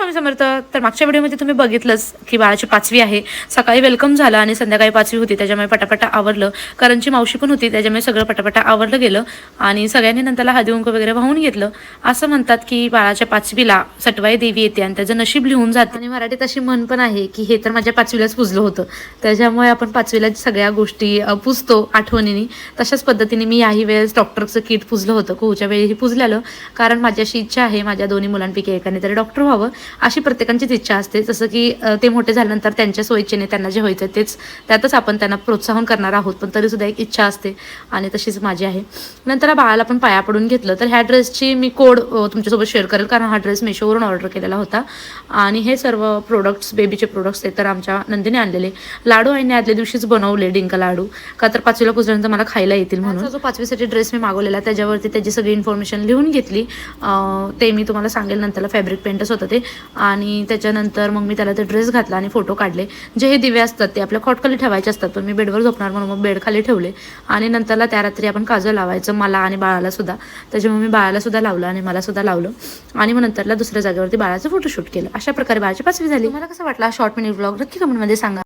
स्वामी समर्थ. तर मागच्या व्हिडिओमध्ये तुम्ही बघितलंच की बाळाची 5वी आहे. सकाळी वेलकम झाला आणि संध्याकाळी 5वी होती, त्याच्यामुळे पटापटा आवरलं. करणची मावशी पण होती, त्याच्यामुळे सगळं पटापटा आवरलं गेलं आणि सगळ्यांनी नंतरला हळदी कुंकू वगैरे वाहून घेतलं. असं म्हणतात की बाळाच्या 5वीला सटवाई देवी येते आणि त्याचं नशीब लिहून जाते. आणि मराठीत अशी म्हण पण आहे की हे तर माझ्या 5वीलाच पुजलं होतं, त्याच्यामुळे आपण 5वीला सगळ्या गोष्टी पुजतो आठवणीने. तशाच पद्धतीने मी याही वेळेस डॉक्टरचं किट पुजलं होतं. कुहूच्या वेळीही पुजलेलं, कारण माझी अशी इच्छा आहे माझ्या दोन्ही मुलांपैकी एकाने तरी डॉक्टर व्हावं, अशी प्रत्येकांचीच इच्छा असते. जसं की ते मोठे झाल्यानंतर त्यांच्या सोयीचेने त्यांना जे व्हायचं तेच त्यातच आपण त्यांना प्रोत्साहन करणार आहोत, पण तरीसुद्धा एक इच्छा असते आणि तशीच माझी आहे. नंतर बाळाला पण पाया पडून घेतलं. तर ह्या ड्रेसची मी कोड तुमच्यासोबत शेअर करेल, कारण हा ड्रेस मेशोवरून ऑर्डर केलेला होता आणि हे सर्व प्रोडक्ट्स बेबीचे प्रोडक्ट्स ते तर आमच्या नंदिने आणलेले. लाडू आईने आदल्या दिवशीच बनवले, डिंका लाडू, का तर 5वीला पुजल्यानंतर मला खायला येतील म्हणून. जो 5वीसाठी ड्रेस मी मागवलेला त्याच्यावरती त्याची सगळी इन्फॉर्मेशन लिहून घेतली. ते मी तुम्हाला सांगेल नंतरला. फॅब्रिक पेंटच होतं ते. आणि त्याच्यानंतर मग मी त्याला ते ड्रेस घातला आणि फोटो काढले. जे हे दिवे असतात ते आपल्या खॉटखाली ठेवायचे असतात, पण मी बेडवर झोपणार म्हणून मग बेड खाली ठेवले. आणि नंतरला त्या रात्री आपण काजळ लावायचं, मला आणि बाळाला सुद्धा. त्याच्यामुळे मी बाळाला सुद्धा लावलं आणि मला सुद्धा लावलं. आणि मग नंतरला दुसऱ्या जागेवरती बाळाचं फोटोशूट केलं. अशा प्रकारे बाळाची 5वी झाली. मला कसं वाटला शॉर्ट मिनिट ब्लॉग नक्की कमेंटमध्ये सांगा.